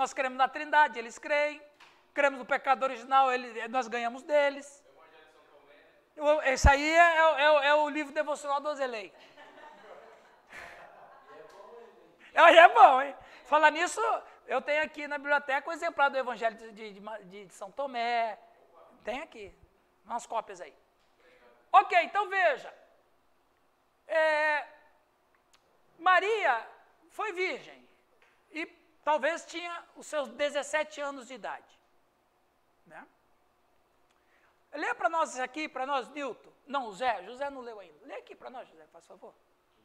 nós cremos na Trindade, eles creem. Cremos no pecado original, nós ganhamos deles. Esse aí é o livro devocional do Ozelei. É bom, hein? Falar nisso, eu tenho aqui na biblioteca o exemplar do Evangelho de São Tomé. Tem aqui, umas cópias aí. Ok, então veja. Maria foi virgem e talvez tinha os seus 17 anos de idade. Né? Lê para nós aqui, para nós, Nilton. Não, José não leu ainda. Lê aqui para nós, José, faz favor.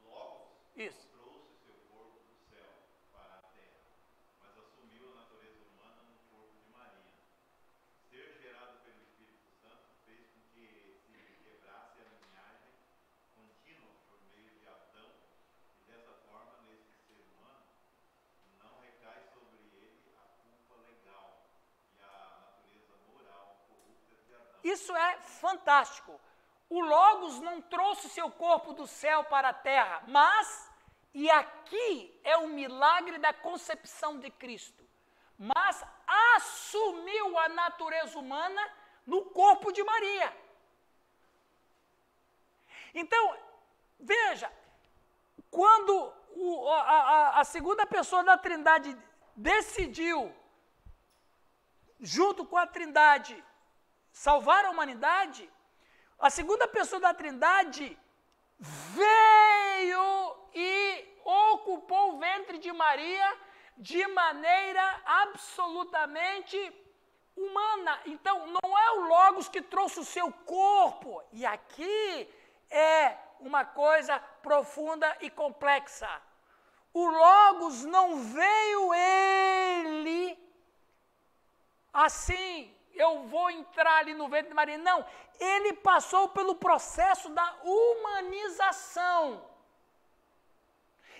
Logo, isso. Trouxe seu corpo do céu para a terra, mas assumiu a natureza humana no corpo de Maria. Ser gerado pelo Espírito Santo fez com que se quebrasse a linhagem contínua por meio de Adão, e dessa forma, nesse ser humano, não recai sobre ele a culpa legal e a natureza moral corrupta de Adão. Isso é fantástico. O Logos não trouxe seu corpo do céu para a terra, mas, e aqui é o milagre da concepção de Cristo, mas assumiu a natureza humana no corpo de Maria. Então, veja, quando a segunda pessoa da Trindade decidiu, junto com a Trindade, salvar a humanidade, a segunda pessoa da Trindade veio e ocupou o ventre de Maria de maneira absolutamente humana. Então, não é o Logos que trouxe o seu corpo. E aqui é uma coisa profunda e complexa. O Logos não veio ele assim, eu vou entrar ali no ventre de Maria. Não, ele passou pelo processo da humanização.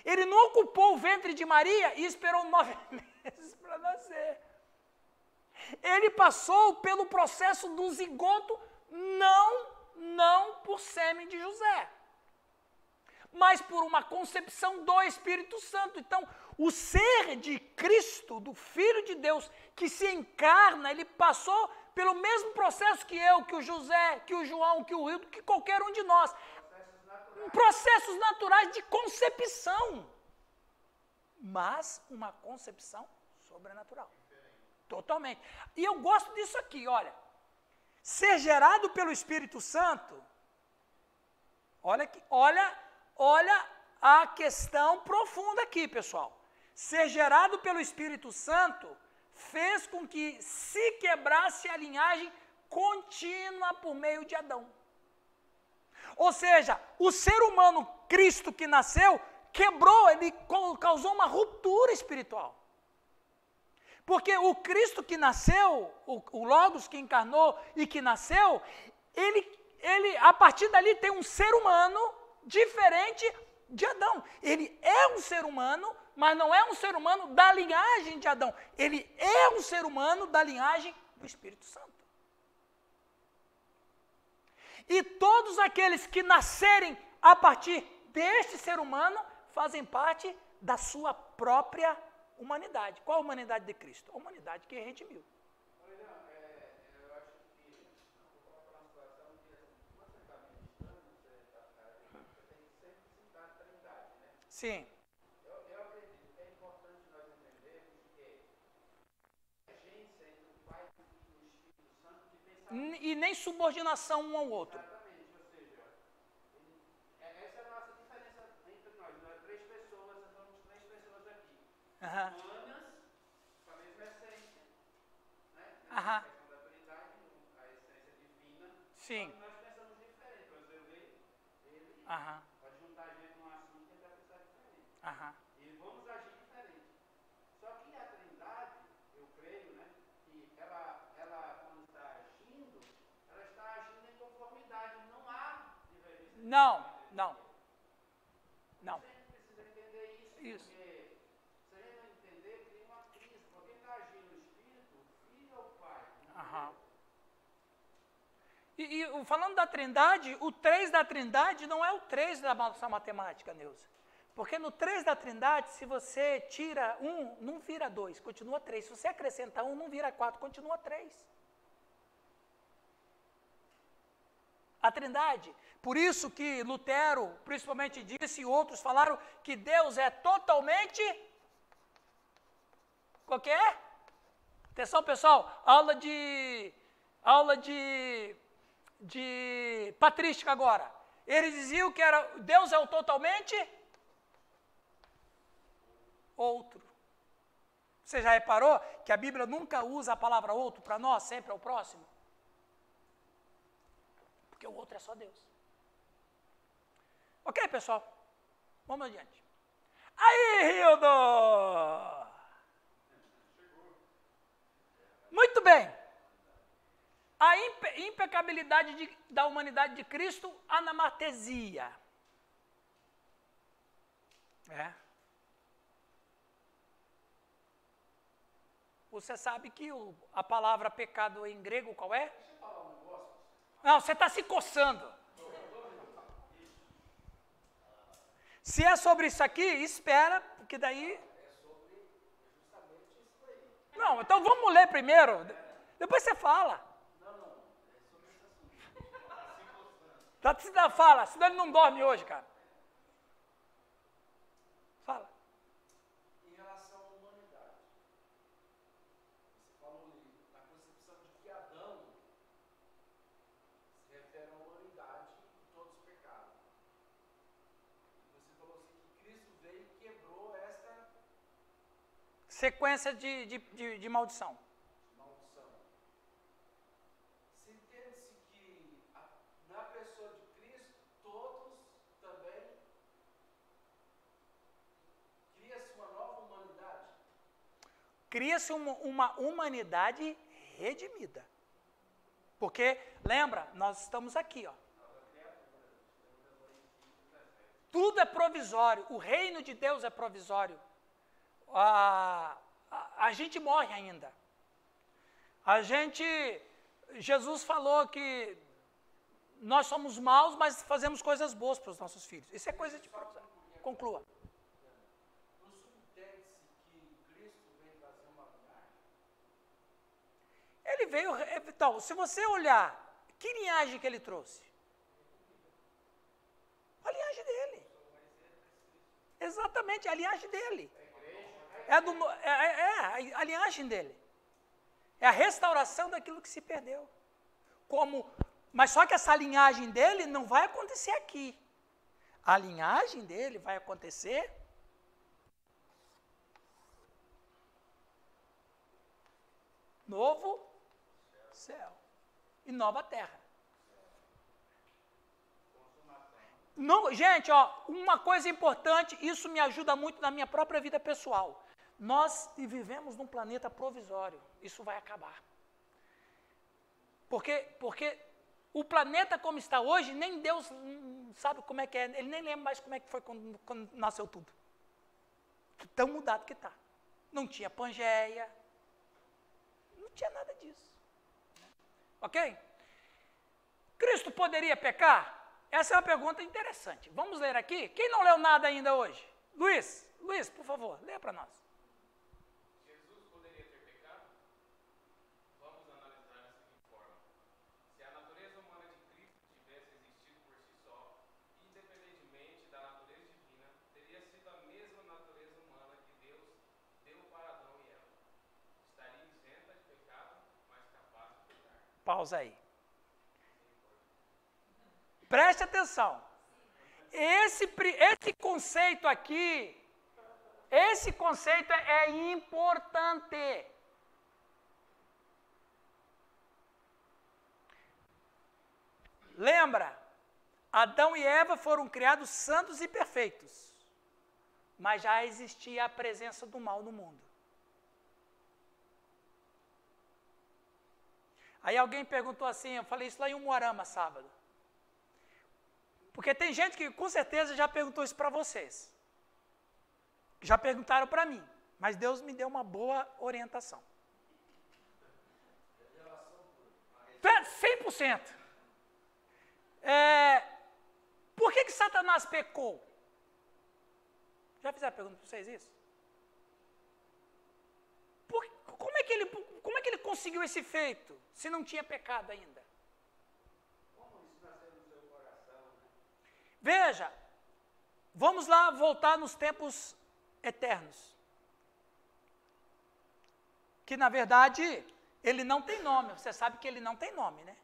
Ele não ocupou o ventre de Maria e esperou 9 meses para nascer. Ele passou pelo processo do zigoto, não por sêmen de José, mas por uma concepção do Espírito Santo. Então, o ser de Cristo, do Filho de Deus, que se encarna, ele passou pelo mesmo processo que eu, que o José, que o João, que o Hildo, que qualquer um de nós. Processos naturais de concepção, mas uma concepção sobrenatural. Totalmente. E eu gosto disso aqui, olha. Ser gerado pelo Espírito Santo, olha a questão profunda aqui, pessoal. Ser gerado pelo Espírito Santo fez com que se quebrasse a linhagem contínua por meio de Adão. Ou seja, o ser humano Cristo que nasceu, quebrou, ele causou uma ruptura espiritual. Porque o Cristo que nasceu, o Logos que encarnou e que nasceu, ele a partir dali tem um ser humano diferente de Adão. Ele é um ser humano, mas não é um ser humano da linhagem de Adão. Ele é um ser humano da linhagem do Espírito Santo. E todos aqueles que nascerem a partir deste ser humano fazem parte da sua própria humanidade. Qual a humanidade de Cristo? A humanidade que redimiu. Eu acho que vou colocar uma situação que você está ministrando, você tem sempre citado a Trindade, né? Sim. Eu acredito que é importante nós entendermos que a agência entre o Pai, o Filho e o Espírito Santo de pensamento. E nem subordinação um ao outro. Exatamente, ou seja, essa é a nossa diferença entre nós. Nós três pessoas, nós somos três pessoas aqui. Humanas, com a mesma essência, né? A questão da Trindade, a essência divina. Sim. Nós pensamos diferente. Por exemplo, ele pode juntar a gente num assunto que ele vai pensar diferente. E vamos agir diferente. Só que a Trindade, eu creio, né, que ela quando está agindo, ela está agindo em conformidade. Não há divergência. Não. A gente precisa entender isso. Porque se a gente não entender, cria uma crise. Porque quem está agindo no Espírito, o Filho é o Pai. E falando da Trindade, o 3 da Trindade não é o 3 da nossa matemática, Neuza. Porque no 3 da Trindade, se você tira 1, não vira 2, continua 3. Se você acrescenta 1, não vira 4, continua 3. A Trindade. Por isso que Lutero, principalmente, disse, e outros falaram que Deus é totalmente... Qual que é? Atenção, pessoal, aula de patrística agora. Eles diziam que Deus é o totalmente outro. Você já reparou que a Bíblia nunca usa a palavra outro para nós, sempre é o próximo? Porque o outro é só Deus. Ok, pessoal? Vamos adiante. Aí, Hildo! Muito bem. A impecabilidade da humanidade de Cristo, anamartesia. Você sabe que a palavra pecado em grego qual é? Deixa eu falar um negócio. Não, você está se coçando. Se é sobre isso aqui, espera, porque daí... É sobre justamente isso aí. Não, então vamos ler primeiro, depois você fala. Não, é sobre esse assunto. Fala, senão ele não dorme hoje, cara. Fala. Em relação à humanidade, você falou na concepção de que Adão se refere à humanidade e todos pecaram. Você falou assim que Cristo veio e quebrou esta Sequência de maldição. maldição. Se entende-se que na pessoa de Cristo, todos também cria-se uma nova humanidade. Cria-se uma humanidade redimida. Porque, lembra, nós estamos aqui, ó. Tudo é provisório, o reino de Deus é provisório. A gente morre ainda. Jesus falou que nós somos maus, mas fazemos coisas boas para os nossos filhos. Isso é coisa de provisório. Conclua. Não subentende-se que Cristo veio trazer uma linhagem? Ele veio... Então, se você olhar, que linhagem que ele trouxe? A linhagem dele. Exatamente, a linhagem dele. A linhagem dele. É a restauração daquilo que se perdeu. Mas só que essa linhagem dele não vai acontecer aqui. A linhagem dele vai acontecer novo céu e nova terra. Não, gente, ó, uma coisa importante, isso me ajuda muito na minha própria vida pessoal. Nós vivemos num planeta provisório, isso vai acabar. Porque o planeta como está hoje, nem Deus sabe como é que é, ele nem lembra mais como é que foi quando nasceu tudo. Tão mudado que está. Não tinha Pangeia, não tinha nada disso. Ok? Cristo poderia pecar? Essa é uma pergunta interessante. Vamos ler aqui? Quem não leu nada ainda hoje? Luiz, por favor, leia para nós. Jesus poderia ter pecado? Vamos analisar da seguinte forma. Se a natureza humana de Cristo tivesse existido por si só, independentemente da natureza divina, teria sido a mesma natureza humana que Deus deu para Adão e Eva. Estaria isenta de pecado, mas capaz de pecar. Pausa aí. Preste atenção. Esse conceito aqui, esse conceito é importante. Lembra? Adão e Eva foram criados santos e perfeitos. Mas já existia a presença do mal no mundo. Aí alguém perguntou assim, eu falei isso lá em Umuarama sábado. Porque tem gente que com certeza já perguntou isso para vocês. Já perguntaram para mim, mas Deus me deu uma boa orientação. 100%. Por que Satanás pecou? Já fizeram a pergunta para vocês isso? Como é que ele conseguiu esse feito, se não tinha pecado ainda? Como isso nasceu no seu coração, né? Veja, vamos lá voltar nos tempos eternos. Que, na verdade, ele não tem nome. Você sabe que ele não tem nome, né?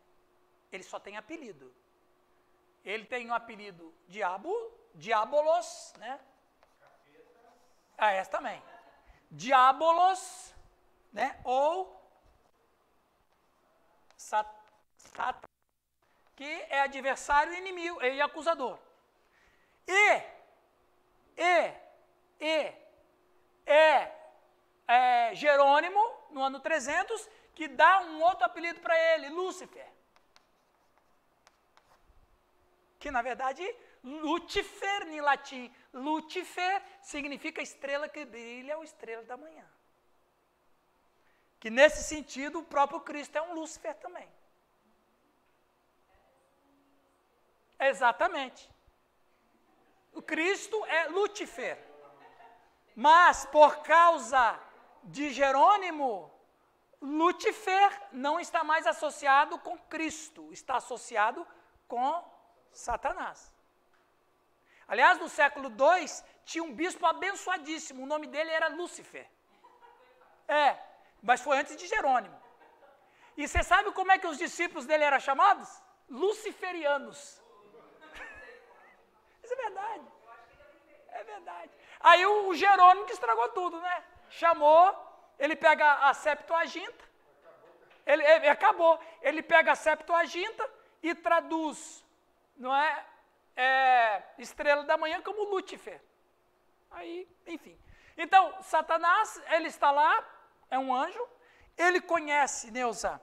Ele só tem apelido. Ele tem o apelido Diabolos, né? Ah, essa também. Diabolos, né? Ou Satan, que é adversário, inimigo e acusador. Jerônimo, no ano 300, que dá um outro apelido para ele, Lúcifer. Que, na verdade, Lúcifer, em latim, Lúcifer significa estrela que brilha ou estrela da manhã. Que, nesse sentido, o próprio Cristo é um Lúcifer também. Exatamente. O Cristo é Lúcifer. Mas, por causa de Jerônimo, Lúcifer não está mais associado com Cristo, está associado com Satanás. Aliás, no século II, tinha um bispo abençoadíssimo, o nome dele era Lúcifer. Mas foi antes de Jerônimo. E você sabe como é que os discípulos dele eram chamados? Luciferianos. Isso é verdade. É verdade. Aí o Jerônimo que estragou tudo, né? Chamou, ele pega a Septuaginta, acabou. Ele pega a Septuaginta e traduz, não é? Estrela da manhã como Lúcifer. Aí, enfim. Então, Satanás, ele está lá, é um anjo, ele conhece, Neuza,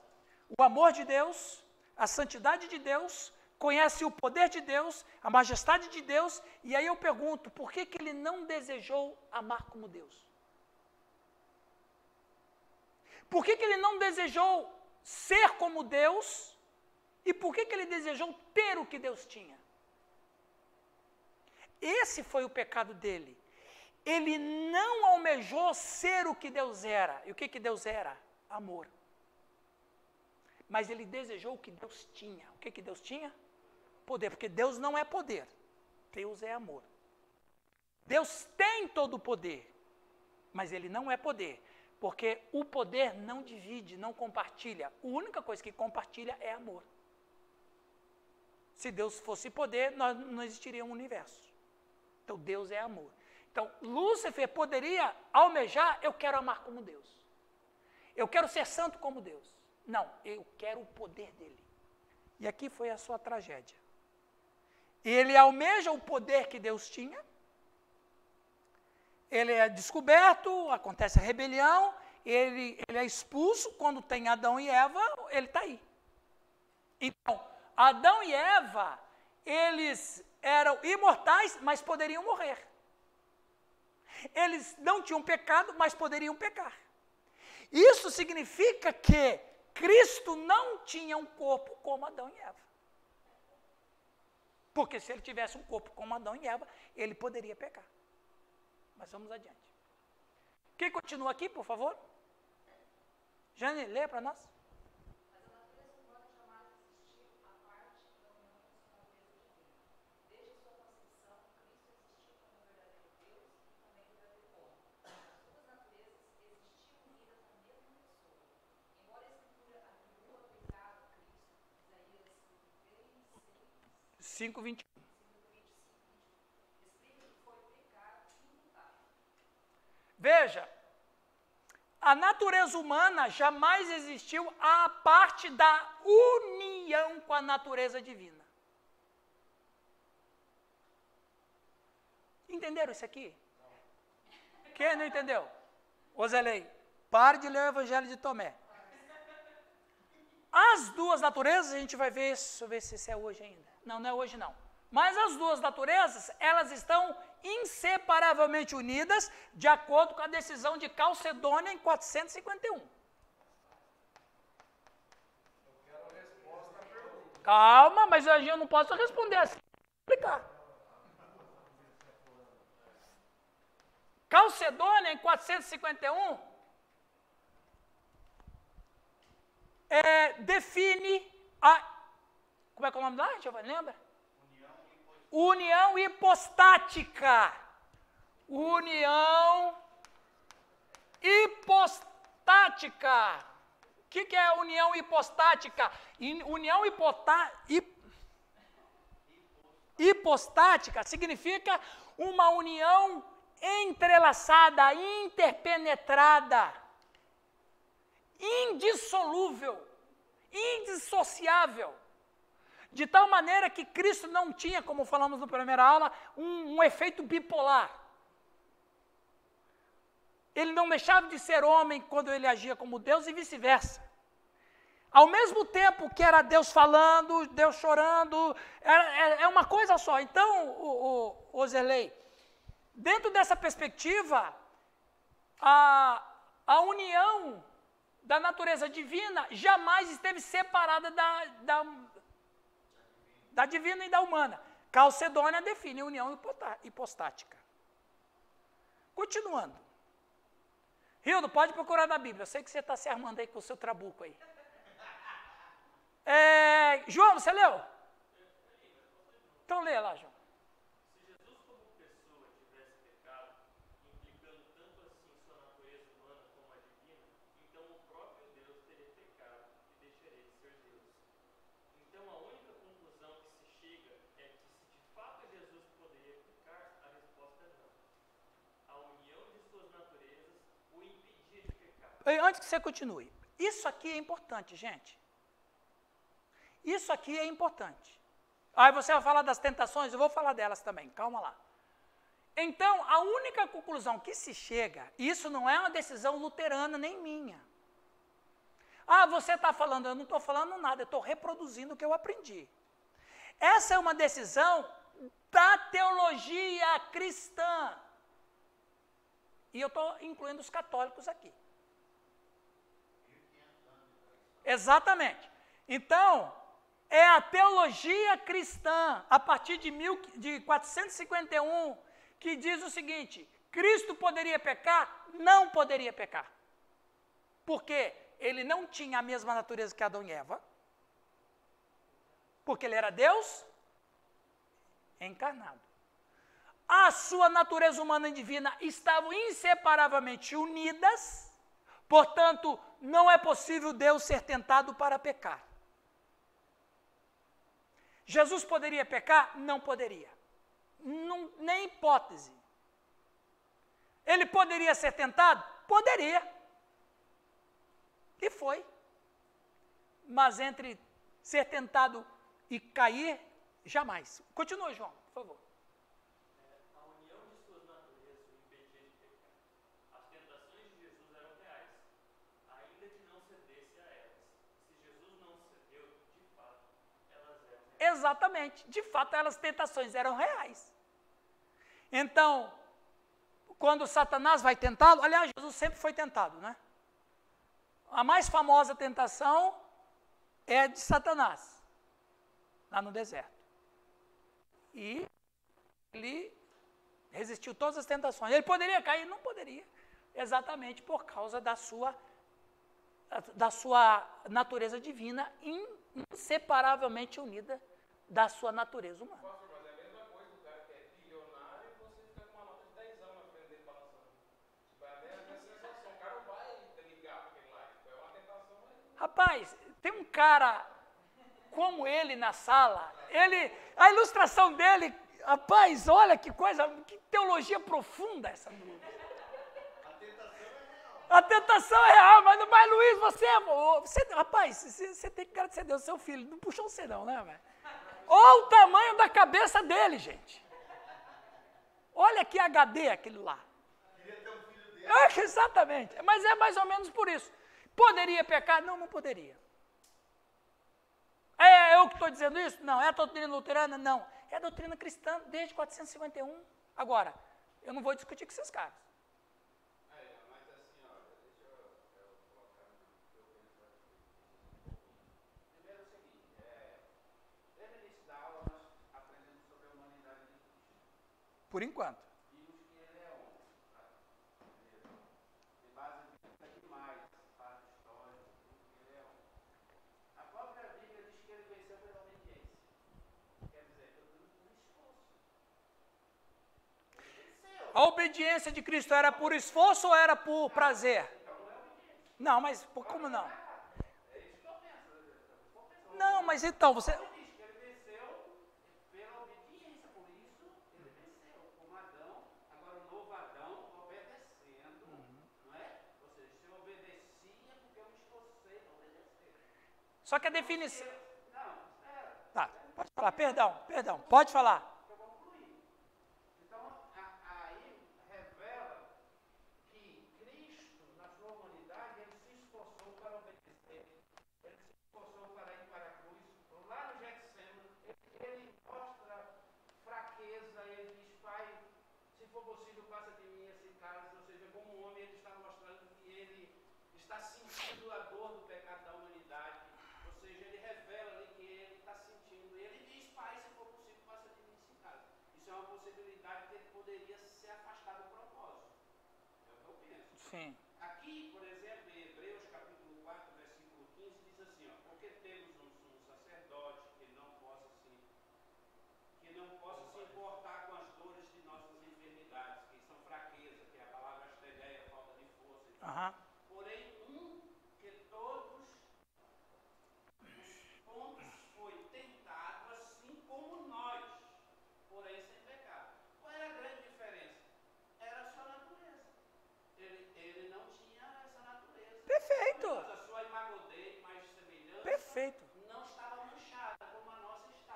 o amor de Deus, a santidade de Deus, conhece o poder de Deus, a majestade de Deus, e aí eu pergunto, por que ele não desejou amar como Deus? Por que ele não desejou ser como Deus? E por que ele desejou ter o que Deus tinha? Esse foi o pecado dele. Ele não almejou ser o que Deus era. E o que Deus era? Amor. Mas ele desejou o que Deus tinha. O que Deus tinha? Poder. Porque Deus não é poder. Deus é amor. Deus tem todo o poder. Mas ele não é poder. Porque o poder não divide, não compartilha. A única coisa que compartilha é amor. Se Deus fosse poder, não existiria um universo. Então, Deus é amor. Então, Lúcifer poderia almejar, eu quero amar como Deus. Eu quero ser santo como Deus. Não, eu quero o poder dele. E aqui foi a sua tragédia. Ele almeja o poder que Deus tinha. Ele é descoberto, acontece a rebelião, ele é expulso. Quando tem Adão e Eva, ele está aí. Então, Adão e Eva, eles eram imortais, mas poderiam morrer. Eles não tinham pecado, mas poderiam pecar. Isso significa que Cristo não tinha um corpo como Adão e Eva. Porque se ele tivesse um corpo como Adão e Eva, ele poderia pecar. Mas vamos adiante. Quem continua aqui, por favor? Jane, lê para nós. Cinco, 21. Veja, a natureza humana jamais existiu à parte da união com a natureza divina. Entenderam isso aqui? Quem não entendeu? Ozelei, pare de ler o Evangelho de Tomé. As duas naturezas, a gente vai ver isso, deixa eu ver se isso é hoje ainda. Não, não é hoje não. Mas as duas naturezas, elas estão inseparavelmente unidas, de acordo com a decisão de Calcedônia em 451. Calma, mas eu não posso responder assim. Vou explicar. Calcedônia, em 451, define a... Como é que é o nome lá, Giovanni? Lembra? União hipostática. União hipostática. O que é união hipostática? União hipostática significa uma união entrelaçada, interpenetrada, indissolúvel, indissociável. De tal maneira que Cristo não tinha, como falamos na primeira aula, um efeito bipolar. Ele não deixava de ser homem quando ele agia como Deus e vice-versa. Ao mesmo tempo que era Deus falando, Deus chorando, é uma coisa só. Então, Ozelei, dentro dessa perspectiva, a união da natureza divina jamais esteve separada da divina e da humana. Calcedônia define união hipostática. Continuando. Rildo, pode procurar na Bíblia. Eu sei que você está se armando aí com o seu trabuco aí. João, você leu? Então lê lá, João. Se Jesus como pessoa tivesse pecado, implicando tanto assim sua natureza humana como a divina, então o próprio Deus teria pecado e deixaria de ser Deus. Então a única conclusão que se chega é que se de fato Jesus poderia pecar, a resposta é não. A união de suas naturezas o impedia de pecar. Antes que você continue, isso aqui é importante, gente. Isso aqui é importante. Aí você vai falar das tentações, eu vou falar delas também, calma lá. Então, a única conclusão que se chega, isso não é uma decisão luterana nem minha. Ah, você está falando, eu não estou falando nada, eu estou reproduzindo o que eu aprendi. Essa é uma decisão da teologia cristã. E eu estou incluindo os católicos aqui. Exatamente. Então, é a teologia cristã, a partir de 451, que diz o seguinte: Cristo poderia pecar? Não poderia pecar. Por quê? Ele não tinha a mesma natureza que Adão e Eva, porque ele era Deus encarnado. A sua natureza humana e divina estavam inseparavelmente unidas, portanto, não é possível Deus ser tentado para pecar. Jesus poderia pecar? Não poderia. Não, nem hipótese. Ele poderia ser tentado? Poderia. E foi. Mas entre ser tentado e cair, jamais. Continua, João, por favor. A união de suas naturezas o impedia de pecar. As tentações de Jesus eram reais, ainda que não cedesse a elas. Se Jesus não cedeu, de fato, elas eram reais. Exatamente. De fato, as tentações eram reais. Então, quando Satanás vai tentá-lo, aliás, Jesus sempre foi tentado, né? A mais famosa tentação é de Satanás, lá no deserto. E ele resistiu todas as tentações. Ele poderia cair? Não poderia. Exatamente por causa da sua natureza divina, inseparavelmente unida da sua natureza humana. Pastor, mas é a mesma coisa do cara que é bilionário e você fica com uma nota de 10 na frente dele balançando. Tipo, é a mesma sensação. O cara não vai ligar para aquele lá. É uma tentação, mas... Rapaz, tem um cara como ele na sala, a ilustração dele, rapaz, olha que coisa, que teologia profunda essa dúvida. A tentação é real, mas Luiz, você rapaz, você tem que agradecer a Deus, seu filho, não puxou você não, né, velho? Olha o tamanho da cabeça dele, gente. Olha que HD aquele lá. Queria ter um filho dele. Exatamente, mas é mais ou menos por isso. Poderia pecar? Não, não poderia. É eu que estou dizendo isso? Não. É a doutrina luterana? Não. É a doutrina cristã desde 451. Agora, eu não vou discutir com esses caras. Mas assim, olha, deixa eu colocar o que eu penso aqui. Primeiro é o seguinte, desde o início da aula nós aprendemos sobre a humanidade de Cristo. Por enquanto. Vimos que ele é homem. Tá? A obediência de Cristo era por esforço ou era por prazer? Não, mas como não? Não, mas então, você... Ele venceu pela obediência, por isso ele venceu. Como Adão, agora o novo Adão obedecendo, não é? Ou seja, você obedecia porque eu me esforcei para obedecer. Só que a definição... Não, espera. Tá, pode falar, perdão, pode falar. Eu vou concluir. Então, aí revela que Cristo, na sua humanidade, ele se esforçou para obedecer. Ele se esforçou para ir para a cruz. Lá no Getsemane, ele mostra fraqueza, ele diz, Pai, se for possível, passa de mim esse cálice. Ou seja, como homem, ele está mostrando que ele está sentindo a dor do pecado da humanidade. Ou seja, ele revela ali que ele está sentindo. E ele diz, Pai, se for possível, passa de mim esse cálice. Isso é uma possibilidade que ele poderia se afastar do propósito. É o que eu penso. Sim. Aqui, por exemplo, em Hebreus capítulo 4, versículo 15, diz assim, ó, porque temos um sumo sacerdote que não possa se importar com as dores de nossas enfermidades, que são fraqueza, que é a palavra asteleia, falta de força. Aham. Porém, que todos os pontos foi tentado assim como nós, porém sem pecado. Qual era a grande diferença? Era a sua natureza. Ele não tinha essa natureza. Perfeito. A sua imagodez, mais semelhança, Perfeito. não estava manchada como a nossa está.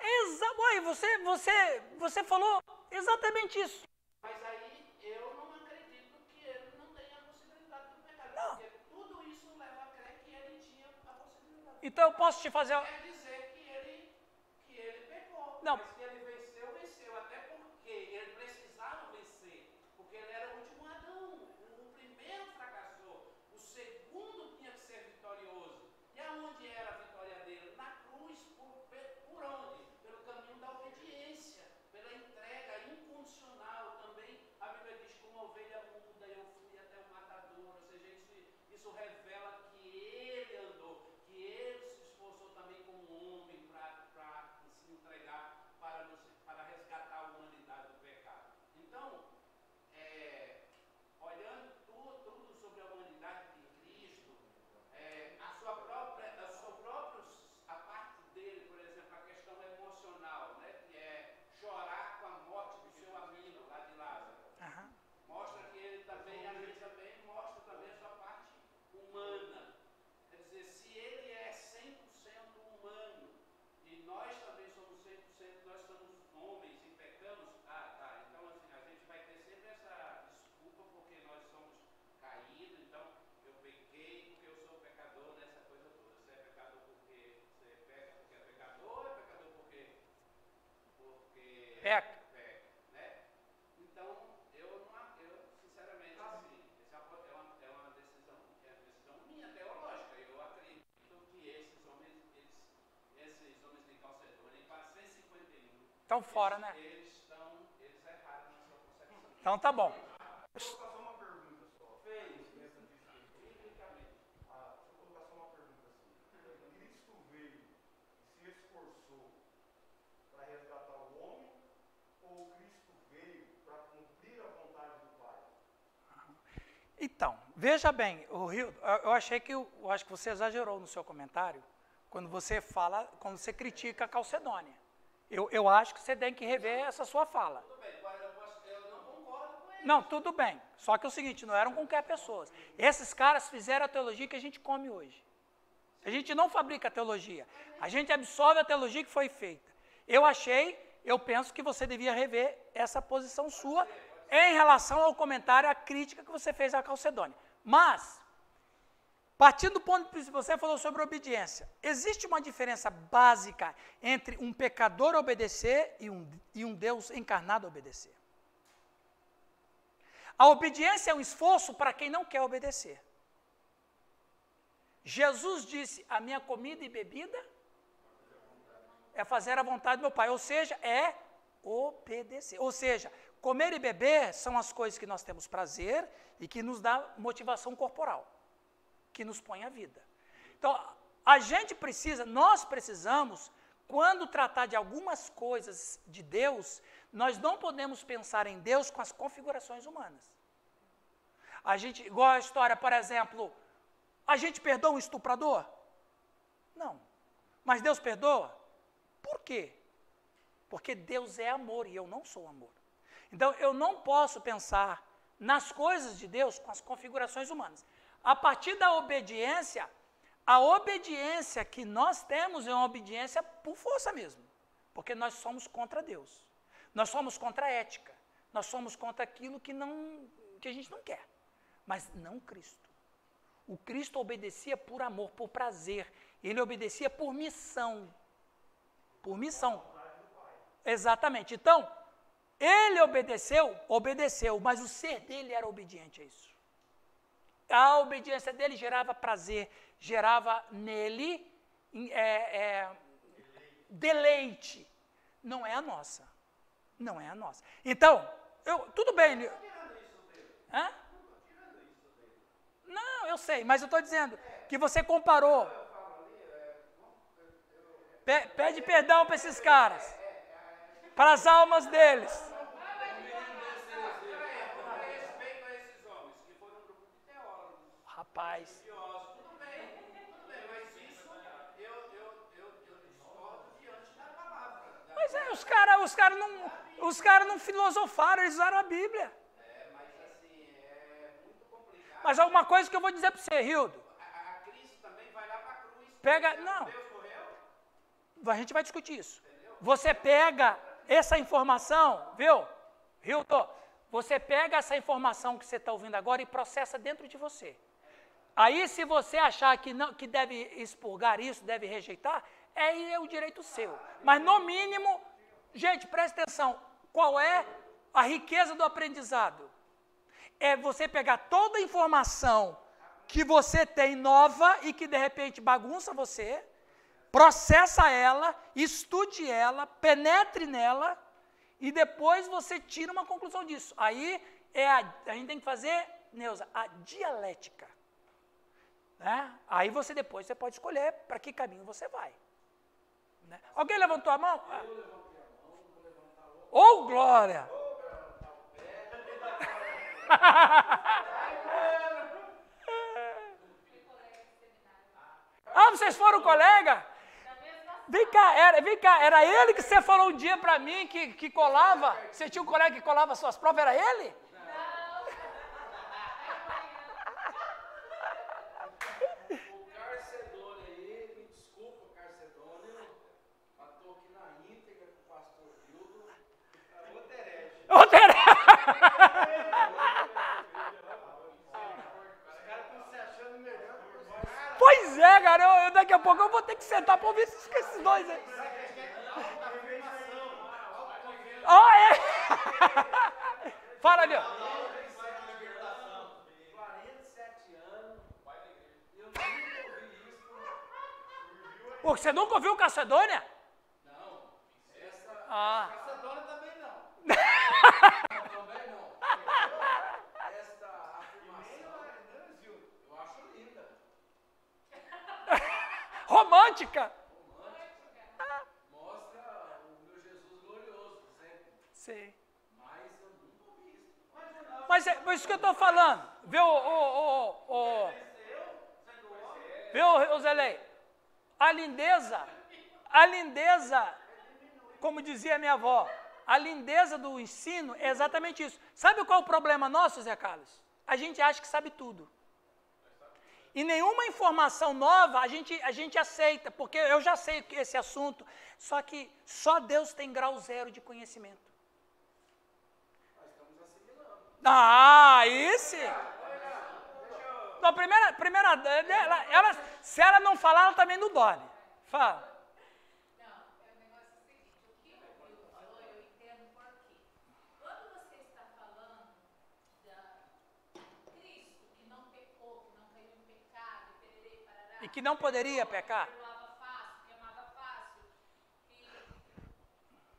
Você falou exatamente isso. Mas aí eu não acredito que ele não tenha a possibilidade do pecado. Não. Porque tudo isso leva a crer que ele tinha a possibilidade. Então eu posso te fazer... Quer dizer que ele pecou. Não. Mas que ele venceu. Até porque ele precisava vencer. Porque ele era o último Adão. O primeiro fracassou. O segundo tinha que ser vitorioso. E aonde era a vitória dele? Na cruz. Por onde? Pelo caminho da obediência. Pela entrega incondicional. Também a Bíblia diz que uma ovelha muda eu fui até o matador. Ou seja, isso revela que ele andou. Que ele se esforçou também como homem para se entregar para resgatar a humanidade do pecado. Então, olhando tudo sobre a humanidade de Cristo, a parte dele, por exemplo, a questão emocional, né, que é chorar com a morte do seu amigo lá de Lázaro. Aham. Mostra que ele também, a gente também mostra também a sua parte humana. Quer dizer, se ele é 100% humano e nós também somos 100%, nós somos homens e pecamos, então assim, a gente vai ter sempre essa desculpa porque nós somos caídos, então eu pequei porque eu sou pecador nessa coisa toda. Você é pecador porque você peca porque é pecador, ou é pecador porque Peca. né? Então, eu sinceramente, assim, essa é uma decisão minha, teológica. Eu acredito que esses homens de Calcedônia, em 451, Estão fora, né? eles erraram na sua concepção. Então tá bom. Deixa eu colocar só uma pergunta só. Biblicamente. Deixa eu colocar só uma pergunta assim. Cristo veio e se esforçou para resgatar o homem ou Cristo veio para cumprir a vontade do Pai? Então, veja bem, eu acho que você exagerou no seu comentário quando você critica a Calcedônia. Eu acho que você tem que rever essa sua fala. Tudo bem, eu não concordo com ele. Não, tudo bem. Só que é o seguinte, não eram qualquer pessoas. Esses caras fizeram a teologia que a gente come hoje. A gente não fabrica a teologia. A gente absorve a teologia que foi feita. Eu penso que você devia rever essa posição sua em relação ao comentário, à crítica que você fez à Calcedônia. Mas, partindo do ponto que você falou sobre obediência, existe uma diferença básica entre um pecador obedecer e um Deus encarnado obedecer. A obediência é um esforço para quem não quer obedecer. Jesus disse, a minha comida e bebida é fazer a vontade do meu Pai, ou seja, é obedecer. Ou seja, comer e beber são as coisas que nós temos prazer e que nos dá motivação corporal, que nos põe à vida. Então, nós precisamos quando tratar de algumas coisas de Deus, nós não podemos pensar em Deus com as configurações humanas. A gente, igual a história, por exemplo, a gente perdoa um estuprador? Não. Mas Deus perdoa? Por quê? Porque Deus é amor e eu não sou amor. Então, eu não posso pensar nas coisas de Deus com as configurações humanas. A partir da obediência, a obediência que nós temos é uma obediência por força mesmo. Porque nós somos contra Deus. Nós somos contra a ética. Nós somos contra aquilo que a gente não quer. Mas não Cristo. O Cristo obedecia por amor, por prazer. Ele obedecia por missão. Por missão. Exatamente. Então, ele obedeceu, mas o ser dele era obediente a isso. A obediência dele gerava prazer, gerava nele deleite. Não é a nossa. Não é a nossa. Então, tudo bem. Hã? Não, eu sei, mas eu estou dizendo que você comparou. Pede perdão para esses caras. Para as almas deles. Rapaz. Tudo bem, mas isso eu discordo diante da palavra. Mas os cara não filosofaram, eles usaram a Bíblia. Mas assim, é muito complicado. Mas alguma coisa que eu vou dizer para você, Hildo. A Cristo também vai lá para a cruz. Pega, não. Deus morreu? A gente vai discutir isso. Você pega essa informação, viu, Hildo? Você pega essa informação que você está ouvindo agora e processa dentro de você. Aí, se você achar que deve expurgar isso, deve rejeitar, é o direito seu. Mas, no mínimo, gente, presta atenção, qual é a riqueza do aprendizado? É você pegar toda a informação que você tem nova e que, de repente, bagunça você, processa ela, estude ela, penetre nela, e depois você tira uma conclusão disso. Aí, a gente tem que fazer, Neuza, a dialética. Né? Aí depois você pode escolher para que caminho você vai. Né? Alguém levantou a mão? Eu levantei a mão, vou levantar a outra. Oh, glória! Ah, vocês foram colega? Vem cá, era ele que você falou um dia para mim que colava? Você tinha um colega que colava suas provas, era ele? Pois é, cara, daqui a pouco eu vou ter que sentar para ouvir esses dois aí. Oh, é! Fala ali, ó. 47 anos, eu nunca ouvi isso. Pô, você nunca ouviu Calcedônia? Não, essa Calcedônia também não. Também não. Esta afirmação, eu acho linda. Romântica. Mostra o meu Jesus glorioso, sempre. Sim. Mas eu nunca ouvi isso. Mas é isso que eu estou falando. Viu, Zelei? A lindeza, como dizia minha avó, a lindeza do ensino é exatamente isso. Sabe qual é o problema nosso, Zé Carlos? A gente acha que sabe tudo. E nenhuma informação nova a gente aceita, porque eu já sei esse assunto, só que só Deus tem grau zero de conhecimento. Nós estamos assimilando. Aí sim. Não, se ela não falar, ela também não dorme. Fala. Não, o negócio é o seguinte, o que o Will falou, eu entendo por quê. Quando você está falando da Cristo, que não pecou, que não caiu em pecado, pererei, parará, E que não poderia pecar. que perdoava fácil, que amava fácil, que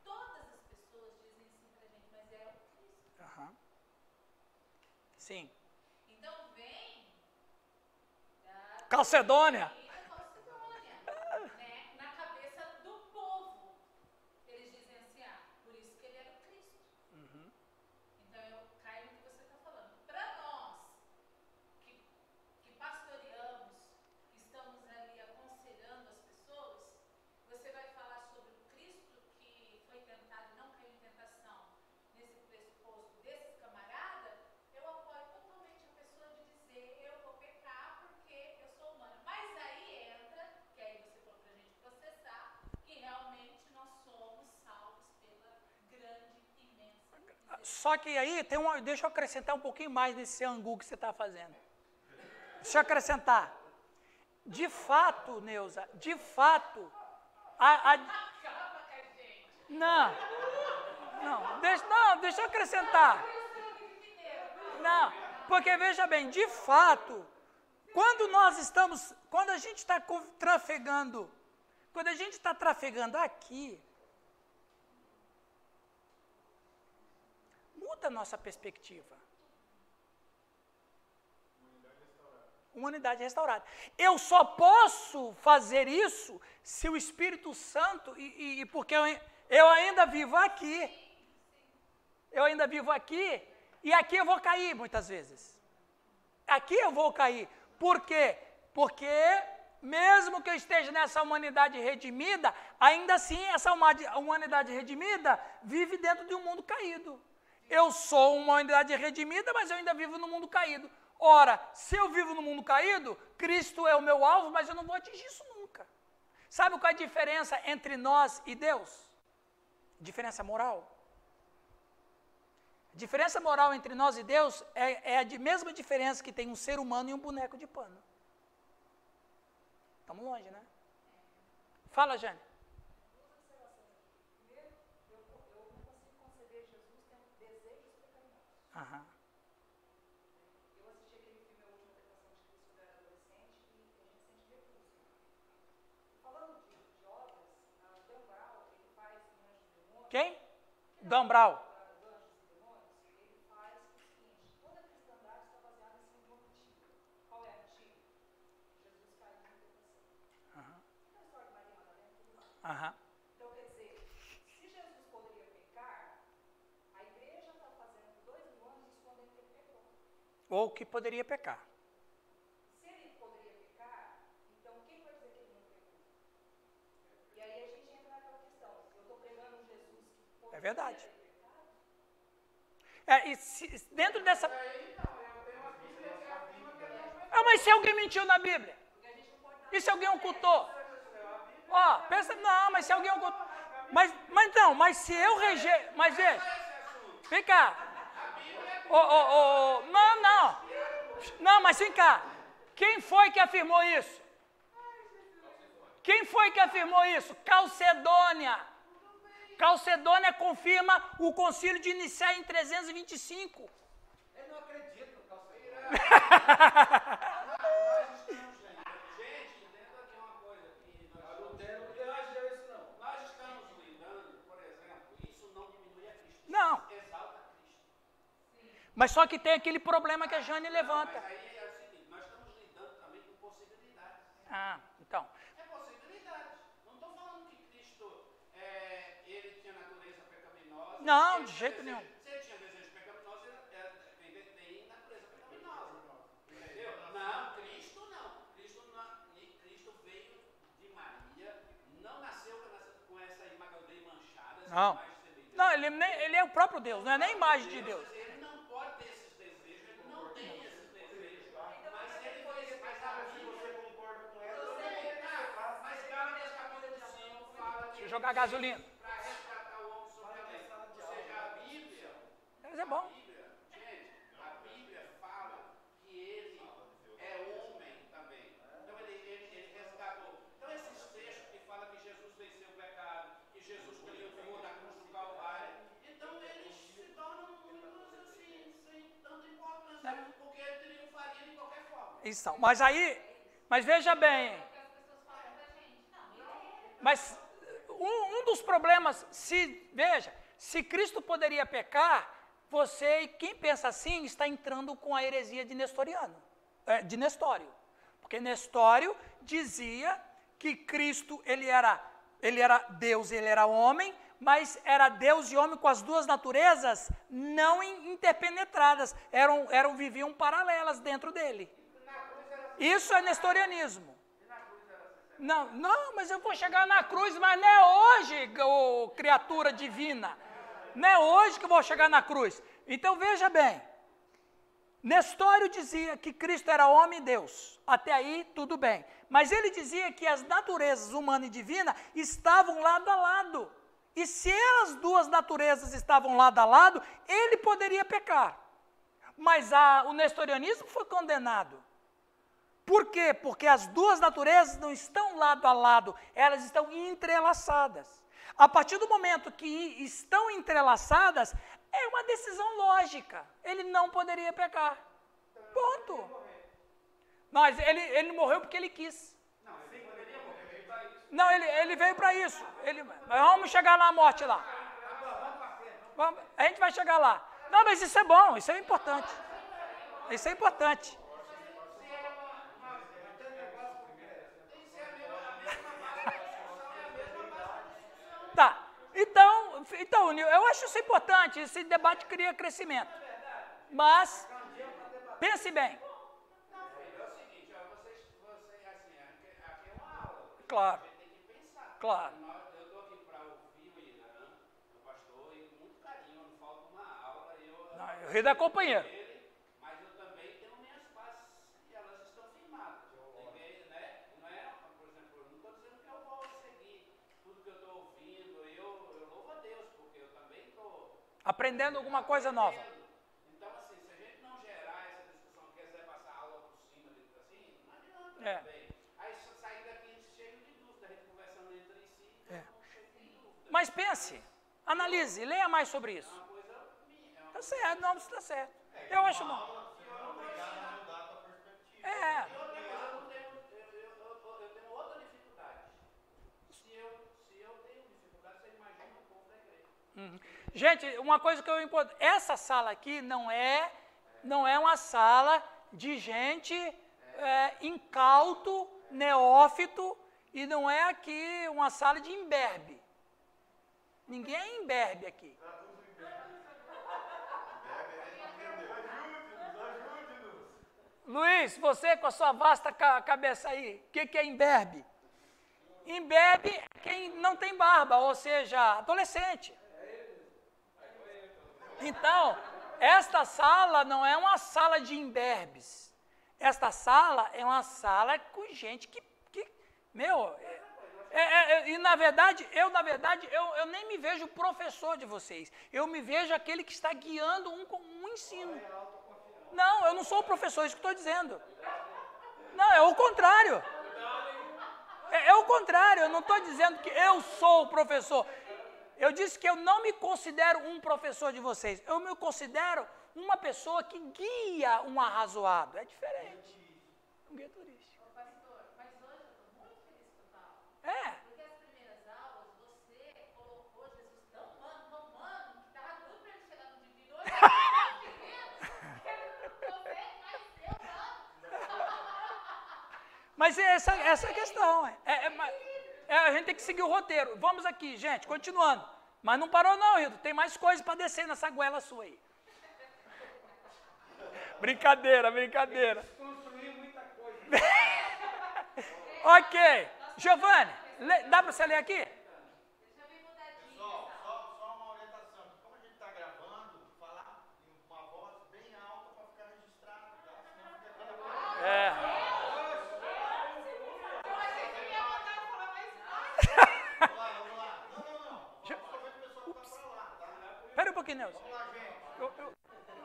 todas as pessoas dizem assim pra gente, mas é o Cristo. Uhum. Sim. Então vem da Calcedônia. Calcedônia, né, na cabeça do povo. só que aí deixa eu acrescentar um pouquinho mais nesse angu que você está fazendo. Deixa eu acrescentar. De fato, Neuza, de fato, Não, deixa eu acrescentar. Não, porque veja bem, de fato, quando a gente está trafegando aqui, muda a nossa perspectiva. Uma unidade restaurada. Eu só posso fazer isso se o Espírito Santo, porque eu ainda vivo aqui. Eu ainda vivo aqui, e aqui eu vou cair muitas vezes. Aqui eu vou cair. Por quê? Porque mesmo que eu esteja nessa humanidade redimida, ainda assim essa humanidade redimida vive dentro de um mundo caído. Eu sou uma humanidade redimida, mas eu ainda vivo no mundo caído. Ora, se eu vivo no mundo caído, Cristo é o meu alvo, mas eu não vou atingir isso nunca. Sabe qual é a diferença entre nós e Deus? Diferença moral. A diferença moral entre nós e Deus é a mesma diferença que tem um ser humano e um boneco de pano. Estamos longe, né? Fala, Jane. Primeiro, eu não consigo conceber Jesus tendo desejos pecaminosos. Aham. Eu assisti aquele filme A Última Tentação de Cristo quando eu era adolescente e a gente sente repulsa. Falando de obras, Dan Brown, ele faz em Anjos e Demônios. Quem? Dan Brown. Anjos e Demônios, ele faz o seguinte: toda a cristandade está baseada em cima de uma mentira. Qual é a mentira? Jesus caiu na tentação. Aham. Então a história de Maria Madalena e tudo mais. Aham. Então, quer dizer, se Jesus poderia pecar, a igreja está fazendo por 2000 anos escondendo que ele pecou. Ou que poderia pecar. Se ele poderia pecar, então quem vai dizer que ele não pecou? E aí a gente entra naquela questão, eu estou pregando um Jesus que poderia É verdade. ter pecado? Dentro dessa... Então, eu tenho uma Bíblia que afirma que ele não pecou. Ah, mas se alguém mentiu na Bíblia? Porque a gente não pode dar E se alguém ocultou? Ó, pensa, não, mas se alguém ocultou... Mas se eu rejeito... Mas veja, vem cá. Não, mas vem cá. Quem foi que afirmou isso? Quem foi que afirmou isso? Calcedônia. Calcedônia confirma o concílio de Nicéia em 325. Ele não acredita no calceiro. Gente, entenda aqui uma coisa. Nós estamos lidando, por exemplo, isso não diminui a Cristo. Não. Exalta a Cristo. Mas só que tem aquele problema que a Jane levanta. Mas aí é o seguinte, nós estamos lidando também com possibilidades. Ah, então. É possibilidades. Não estou falando que Cristo, ele tinha natureza pecaminosa. Não, ele de tinha jeito desejo- nenhum. Se ele tinha desejo pecaminoso, ele tem natureza pecaminosa. Entendeu? Não, Cristo não. Cristo veio de Maria, não nasceu com essa imagem manchada, essa Não. imagem celeste. Não, ele é o próprio Deus, não é nem imagem de Deus. Ele não pode ter esses desejos, ele não tem esses desejos. Mas ele fez, mas a Bíblia, mas Gálatas capítulo 5 fala Deixa que eu jogar gasolina. para resgatar o homem sobre a lei. Ou seja, a Bíblia, Mas é bom. gente, a Bíblia fala que ele é homem também. Então ele resgatou. Então esses textos que falam que Jesus venceu o pecado, que Jesus triunfou na cruz do Calvário, então eles se tornam números assim, sem tanta importância, porque ele triunfaria de qualquer forma. Isso, mas veja bem. o que as pessoas falam da gente. Não, ele é. Mas um dos problemas, se Cristo poderia pecar, você, quem pensa assim, está entrando com a heresia de Nestório. Porque Nestório dizia que Cristo, ele era Deus, ele era homem, mas era Deus e homem com as duas naturezas não interpenetradas, viviam paralelas dentro dele. Isso é nestorianismo. Não, mas eu vou chegar na cruz, mas não é hoje, criatura divina. Não é hoje que eu vou chegar na cruz. Então veja bem, Nestório dizia que Cristo era homem e Deus. Até aí tudo bem. Mas ele dizia que as naturezas humana e divina estavam lado a lado. E se as duas naturezas estavam lado a lado, ele poderia pecar. Mas o nestorianismo foi condenado. Por quê? Porque as duas naturezas não estão lado a lado, elas estão entrelaçadas. A partir do momento que estão entrelaçadas, é uma decisão lógica. Ele não poderia pecar. Ponto. Mas ele morreu porque ele quis. Não, ele veio para isso. Vamos chegar na morte lá. A gente vai chegar lá. Não, mas isso é bom, isso é importante. Isso é importante. Tá. Então, eu acho isso importante. Esse debate cria crescimento. Mas, pense bem. Claro. Claro. Eu estou aqui para ouvir o Irã, o pastor, e com muito carinho, não falta uma aula. Eu rio da companheira. Mas eu também tenho minhas bases e elas estão firmadas. Ninguém, né? Não é, por exemplo, eu não estou dizendo que eu vou seguir tudo que eu estou ouvindo. Eu louvo a Deus, porque eu também estou aprendendo alguma coisa nova. Então, assim, se a gente não gerar essa discussão, quiser passar a aula por cima, assim, não adianta também. Aí sair daqui cheio de dúvida, a gente conversando entre si, cheio de dúvida. Mas pense, analise, leia mais sobre isso. Tá certo, não, está certo. Eu acho bom. Eu tenho outra dificuldade. Se eu tenho dificuldade, você imagina o povo da igreja. Gente, uma coisa que eu importo, essa sala aqui não é uma sala de gente incauto, neófito, e não é aqui uma sala de imberbe. Ninguém é imberbe aqui. Luiz, você com a sua vasta cabeça aí, o que é imberbe? Imberbe é quem não tem barba, ou seja, adolescente. Então, esta sala não é uma sala de imberbes. Esta sala é uma sala com gente que e na verdade, eu nem me vejo professor de vocês. Eu me vejo aquele que está guiando um ensino. Não, eu não sou o professor, isso que estou dizendo. Não, é o contrário. É o contrário, eu não estou dizendo que eu sou o professor. Eu disse que eu não me considero um professor de vocês. Eu me considero uma pessoa que guia um arrazoado. É diferente. Um guia turístico. Ô, pastor, mas hoje eu estou muito feliz com a aula. É. Porque as primeiras aulas, você colocou Jesus tão humano, que estava tudo para ele chegar no divino. Hoje ele Mas essa é a questão. A gente tem que seguir o roteiro. Vamos aqui, gente, continuando. Mas não parou não, Hildo. Tem mais coisas para descer nessa goela sua aí. Brincadeira. Construir muita coisa. Ok. Giovanni, dá para você ler aqui? Deixa eu vir mudadinha. Só uma orientação. Como a gente está gravando, falar em uma voz bem alta para ficar registrado, tá? Senão fica aquela Vamos lá. Não. Vamos saber que o pessoal está para lá, tá? Espera um pouquinho, Nelson. Vamos lá, gente.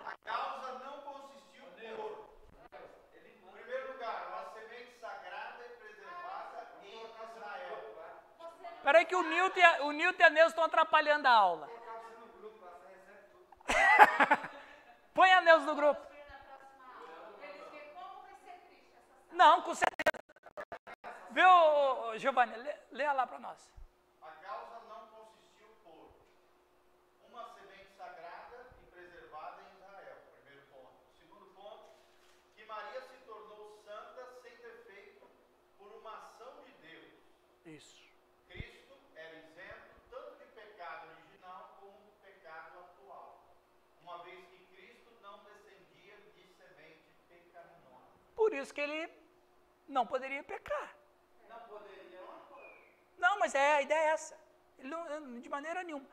A causa não consistiu por, em primeiro lugar, uma semente sagrada e preservada em Israel. Espera aí que o Nilton e a Neuza estão atrapalhando a aula. Põe a Neuza no grupo. Não, com certeza. Viu, Giovanni? Leia lá para nós. A causa não consistiu por uma semente sagrada e preservada em Israel. Primeiro ponto. Segundo ponto, que Maria se tornou santa sem defeito por uma ação de Deus. Isso. Cristo era isento tanto de pecado original como do pecado atual, uma vez que Cristo não descendia de semente pecaminosa. Por isso que ele não poderia pecar. Não poderia uma coisa. Não, mas a ideia é essa. Ele não, de maneira nenhuma.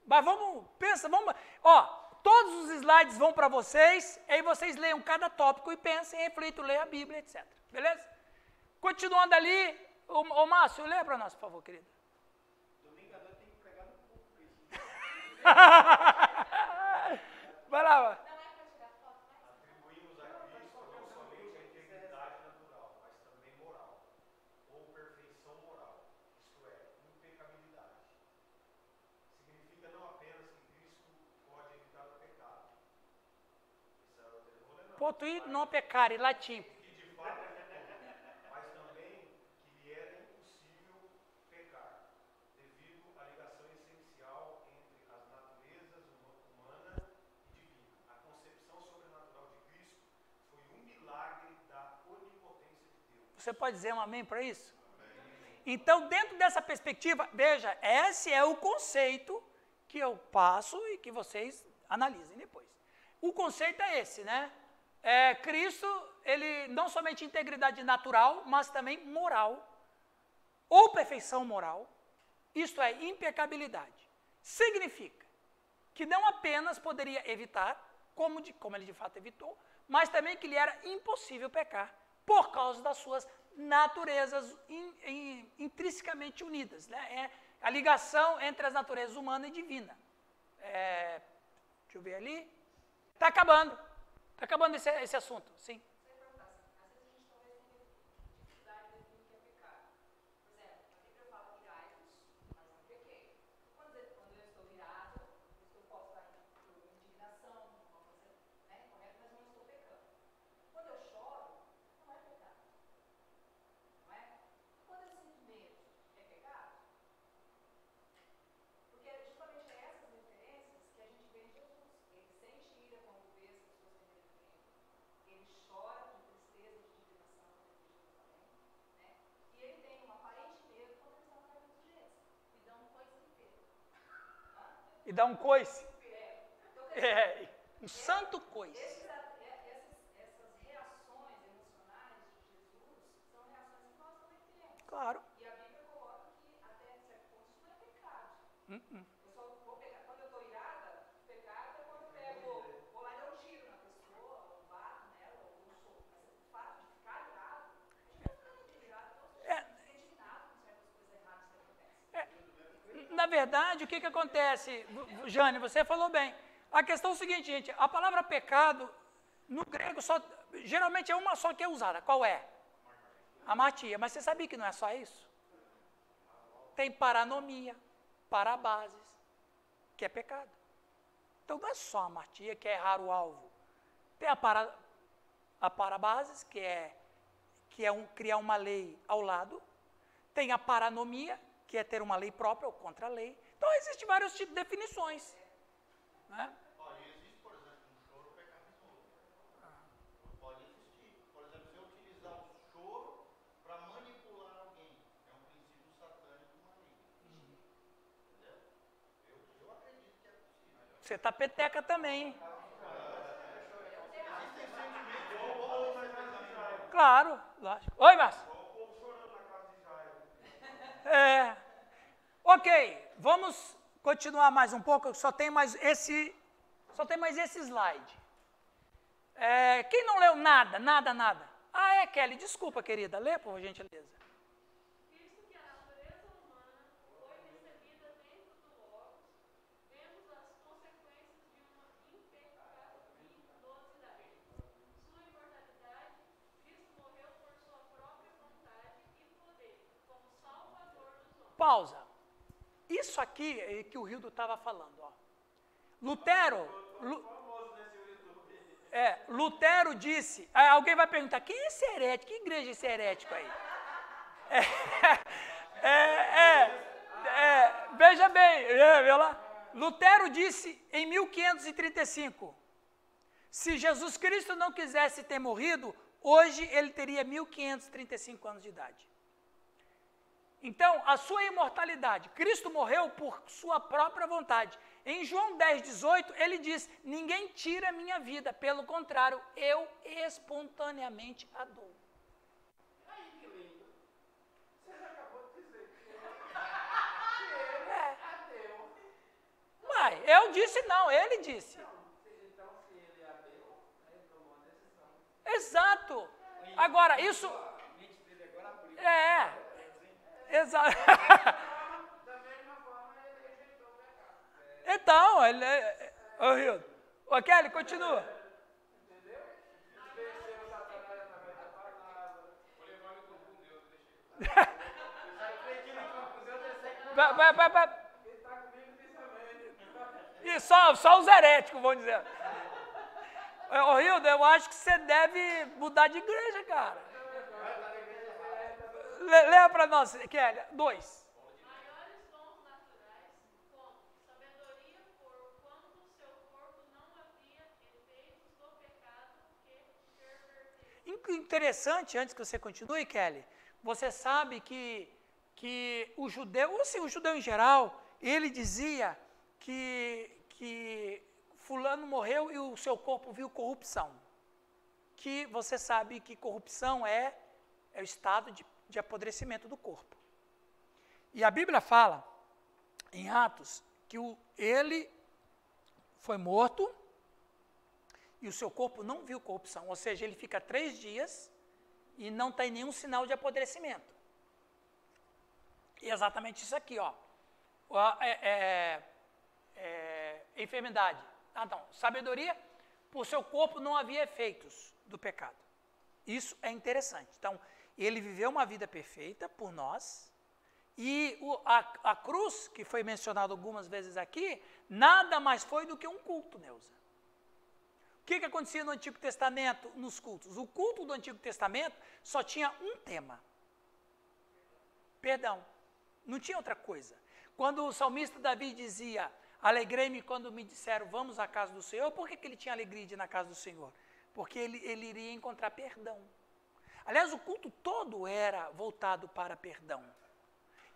Mas vamos. Ó, todos os slides vão para vocês, aí vocês leiam cada tópico e pensem, reflitam, leiam a Bíblia, etc. Beleza? Continuando ali, ô Márcio, lê para nós, por favor, querido. potuit non peccare, latim. Que de fato pecou, mas também que lhe era impossível pecar, devido à ligação essencial entre as naturezas humana e divina. A concepção sobrenatural de Cristo foi um milagre da onipotência de Deus. Você pode dizer um amém para isso? Então, dentro dessa perspectiva, veja, esse é o conceito que eu passo e que vocês analisem depois. O conceito é esse, né? Cristo, ele não somente integridade natural, mas também moral, ou perfeição moral, isto é, impecabilidade. Significa que não apenas poderia evitar, como ele de fato evitou, mas também que lhe era impossível pecar, por causa das suas naturezas intrinsecamente unidas, né? A ligação entre as naturezas humana e divina. Deixa eu ver ali. Está acabando esse assunto, sim. Você perguntar assim, às vezes a gente talvez tenha dificuldade de definir o que é pecado. Por exemplo, a Bíblia fala irai-vos, mas não pequei. Quando eu estou irado, eu posso estar por indignação, uma coisa, né, correta, mas não estou pecando. Quando eu choro, não é pecado. Não é? Quando eu sinto medo, é pecado? Porque justamente é essas referências que a gente vê em Jesus. Ele sente ira quando vê as pessoas cometendo crime. Ele chora de tristeza, de indignação quando ele vê Jerusalém. Né? E ele tem um aparente medo quando eles estão caindo dos jeitos. E dá um coice inteiro. E dá um coice. Então, quer dizer, Um santo coice. essas reações emocionais de Jesus são reações que nós também temos. Claro. E a Bíblia coloca que até certo ponto isso não é pecado. Eu só vou pegar. Quando eu estou irada, pecado é quando eu vou lá e dou um tiro na pessoa, ou bato nela, ou dou um soco. Mas o fato de ficar irado, a gente vai ficando irado, então a gente fica indignado com certas coisas erradas que acontecem. Na verdade, o que acontece, Jane, você falou bem. A questão é o seguinte, gente, a palavra pecado, no grego, geralmente é uma só que é usada. Qual é? Amartia. Mas você sabia que não é só isso? Tem paranomia, parabases, que é pecado. Então não é só amartia, que é errar o alvo. Tem a parabases, que é criar uma lei ao lado. Tem a paranomia, que é ter uma lei própria ou contra a lei. Então existem vários tipos de definições. Né? Olha, existe, por exemplo, um choro pecaminoso. Pode existir. Por exemplo, se eu utilizar o choro para manipular alguém, é um princípio satânico maligno. Entendeu? Eu acredito que é possível. Você tá peteca também, hein? Claro, lógico. Oi, Márcio. Ok, vamos continuar mais um pouco, só tem mais esse slide. Quem não leu nada? Ah, Kelly, desculpa, querida, lê por gentileza. Visto que a natureza humana foi recebida dentro do Logos, vemos as consequências de uma impecaminosidade. Sua imortalidade, Cristo morreu por sua própria vontade e poder, como Salvador dos homens. Pausa. Isso aqui é que o Rildo estava falando. Ó. Lutero disse... alguém vai perguntar, quem é esse herético? Que igreja é esse herético aí? Veja bem, viu lá? Lutero disse em 1535, se Jesus Cristo não quisesse ter morrido, hoje ele teria 1535 anos de idade. Então, a sua imortalidade, Cristo morreu por sua própria vontade. Em João 10, 18, ele diz, ninguém tira a minha vida, pelo contrário, eu espontaneamente a dou. Aí, que lindo. Você acabou de dizer que ele adeu. Mas eu disse não, ele disse. Então, se ele adeu, ele tomou uma decisão. Exato. Agora, isso... Exato. Da mesma forma, ele rejeitou o pecado. Então, Kelly, continua. Entendeu? Venceu o Satanás através da palavra. Vou levar ele com Deus, deixa Ele está comigo nesse momento. E só os heréticos vão dizer. Ô, Hilda, eu acho que você deve mudar de igreja, cara. Leia para nós, Kelly. 2. Maiores dons naturais, como sabedoria por quando seu corpo não havia efeitos do pecado que perverteu. Interessante, antes que você continue, Kelly, você sabe que o judeu, assim, o judeu em geral, ele dizia que fulano morreu e o seu corpo viu corrupção. Que você sabe que corrupção é o estado de apodrecimento do corpo. E a Bíblia fala, em Atos, que ele foi morto e o seu corpo não viu corrupção. Ou seja, ele fica 3 dias e não tem nenhum sinal de apodrecimento. E é exatamente isso aqui, ó. Enfermidade. Sabedoria, por seu corpo não havia efeitos do pecado. Isso é interessante. Então, ele viveu uma vida perfeita por nós, e a cruz, que foi mencionada algumas vezes aqui, nada mais foi do que um culto, Neuza. O que acontecia no Antigo Testamento, nos cultos? O culto do Antigo Testamento só tinha um tema. Perdão. Não tinha outra coisa. Quando o salmista Davi dizia, alegrei-me quando me disseram, vamos à casa do Senhor, por que ele tinha alegria de ir na casa do Senhor? Porque ele iria encontrar perdão. Aliás, o culto todo era voltado para perdão.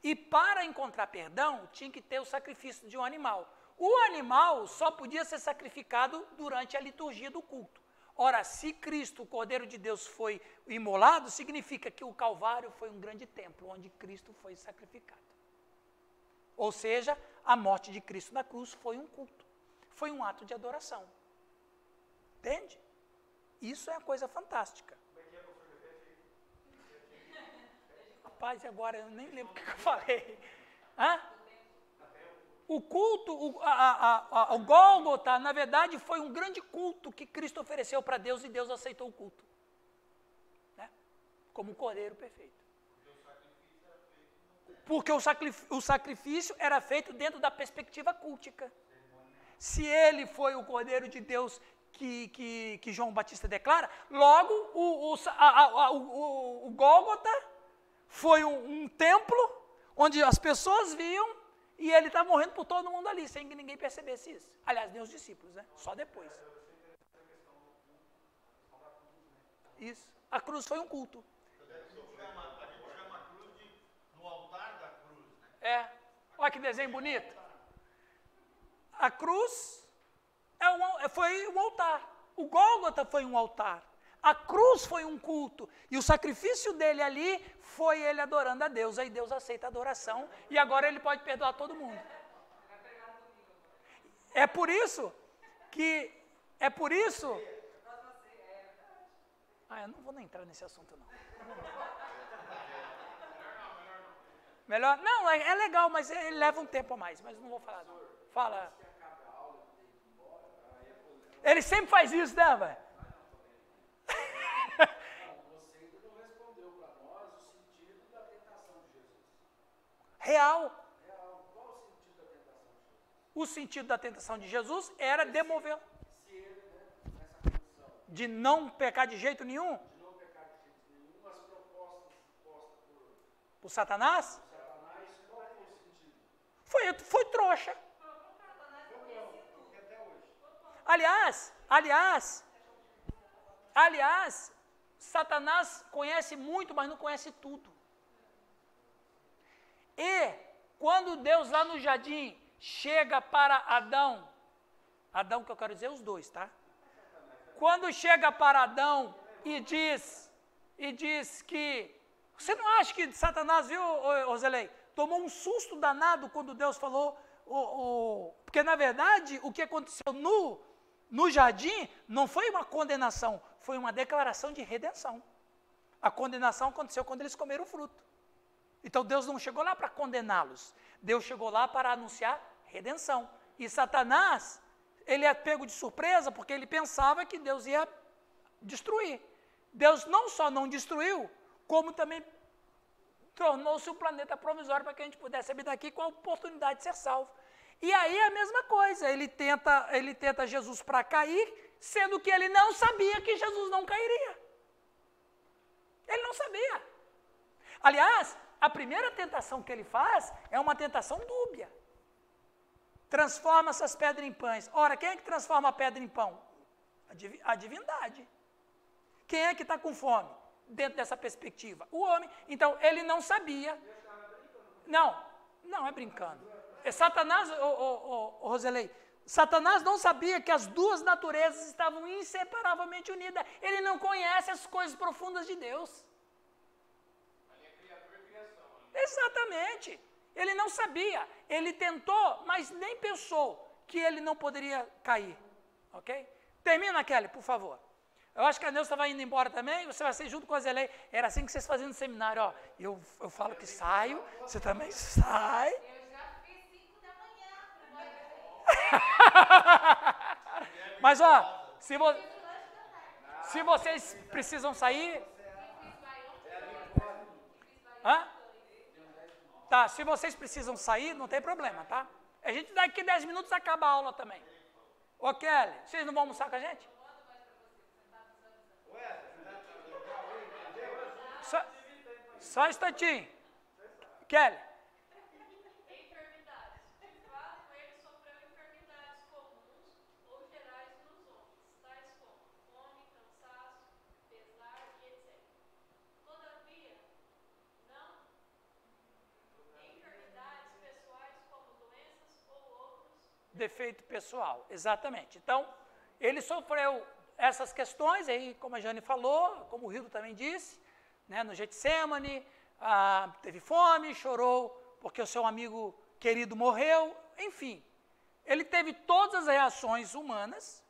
E para encontrar perdão, tinha que ter o sacrifício de um animal. O animal só podia ser sacrificado durante a liturgia do culto. Ora, se Cristo, o Cordeiro de Deus, foi imolado, significa que o Calvário foi um grande templo, onde Cristo foi sacrificado. Ou seja, a morte de Cristo na cruz foi um culto, foi um ato de adoração. Entende? Isso é uma coisa fantástica. Rapaz, agora eu nem lembro o que eu falei. Hã? O culto, o Gólgota, na verdade, foi um grande culto que Cristo ofereceu para Deus e Deus aceitou o culto. Né? Como um cordeiro perfeito. Porque o sacrifício era feito dentro da perspectiva cultica. Se ele foi o Cordeiro de Deus que João Batista declara, logo o Gólgota foi um templo onde as pessoas viam e ele estava morrendo por todo mundo ali, sem que ninguém percebesse isso. Aliás, nem os discípulos, né? Só depois. Isso. A cruz foi um culto. Olha que desenho bonito. A cruz foi um altar. O Gólgota foi um altar. A cruz foi um culto. E o sacrifício dele ali foi ele adorando a Deus. Aí Deus aceita a adoração e agora ele pode perdoar todo mundo. É por isso que... eu não vou nem entrar nesse assunto, não. Melhor? Não, é legal, mas ele leva um tempo a mais, mas não vou falar. Não. Fala. Ele sempre faz isso, né, velho? Você ainda não respondeu para nós o sentido da tentação de Jesus. Real. Qual o sentido da tentação de Jesus? O sentido da tentação de Jesus era demover. Se ele, nessa condição de não pecar de jeito nenhum. de não pecar de jeito nenhum, as propostas postas Por Satanás. por Satanás, qual foi o sentido? Foi trouxa. Até hoje. Aliás, Satanás conhece muito, mas não conhece tudo. E quando Deus lá no jardim chega para Adão que eu quero dizer os dois, tá? Quando chega para Adão e diz que... Você não acha que Satanás, viu, Roselei, tomou um susto danado quando Deus falou... Porque, na verdade, o que aconteceu no jardim não foi uma condenação, foi uma declaração de redenção. A condenação aconteceu quando eles comeram o fruto. Então, Deus não chegou lá para condená-los. Deus chegou lá para anunciar redenção. E Satanás, ele é pego de surpresa porque ele pensava que Deus ia destruir. Deus não só não destruiu, como também tornou-se um planeta provisório para que a gente pudesse sair daqui com a oportunidade de ser salvo. E aí é a mesma coisa, ele tenta Jesus para cair, sendo que ele não sabia que Jesus não cairia. Ele não sabia. Aliás, a primeira tentação que ele faz é uma tentação dúbia. Transforma essas pedras em pães. Ora, quem é que transforma a pedra em pão? A divindade. Quem é que está com fome? Dentro dessa perspectiva? O homem. Então, ele não sabia. Não é brincando. Satanás, Roselei, Satanás não sabia que as duas naturezas estavam inseparavelmente unidas. Ele não conhece as coisas profundas de Deus. Ali é criatura e criação. Exatamente. Ele não sabia. Ele tentou, mas nem pensou que ele não poderia cair. Ok? Termina, Kelly, por favor. Eu acho que a Neuza estava indo embora também, você vai ser junto com a Zelei. Era assim que vocês faziam no seminário, ó. Eu falo que saio, você também sai. Eu já fiz 5 da manhã. Mas, ó, se vocês precisam sair... Hã? Tá, se vocês precisam sair, não tem problema, tá? A gente daqui 10 minutos acaba a aula também. Ô, Kelly, vocês não vão almoçar com a gente? Só um instantinho. Kelly. Enfermidades. De fato, ele sofreu enfermidades comuns ou gerais nos homens, tais como fome, cansaço, pesar e etc. Todavia, não enfermidades pessoais como doenças ou outros. Defeito pessoal, exatamente. Então, ele sofreu essas questões aí, como a Jane falou, como o Rildo também disse, né, no Getsemane, teve fome, chorou porque o seu amigo querido morreu, enfim. Ele teve todas as reações humanas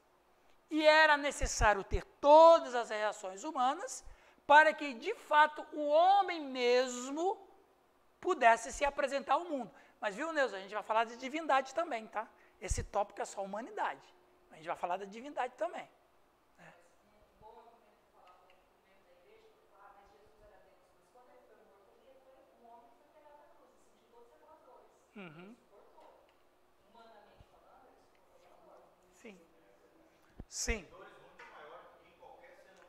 e era necessário ter todas as reações humanas para que, de fato, o homem mesmo pudesse se apresentar ao mundo. Mas, viu, Neuza, a gente vai falar de divindade também, tá? Esse tópico é só humanidade. A gente vai falar da divindade também. Uhum. Sim. Sim.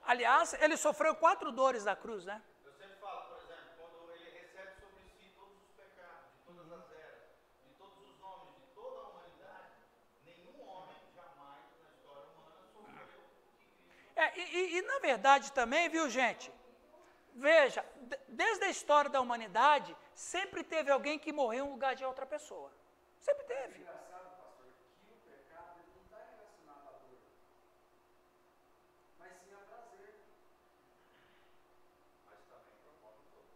Aliás, ele sofreu 4 dores da cruz, né? Eu sempre falo, por exemplo, quando ele recebe sobre si todos os pecados, de todas as eras, de todos os homens, de toda a humanidade, nenhum homem jamais na história humana sofreu o que Cristo. Na verdade também, viu, gente? Veja, desde a história da humanidade, sempre teve alguém que morreu em lugar de outra pessoa. Sempre teve. É engraçado, pastor, que o pecado ele não está relacionado à dor, mas sim a prazer. Mas também promove todo.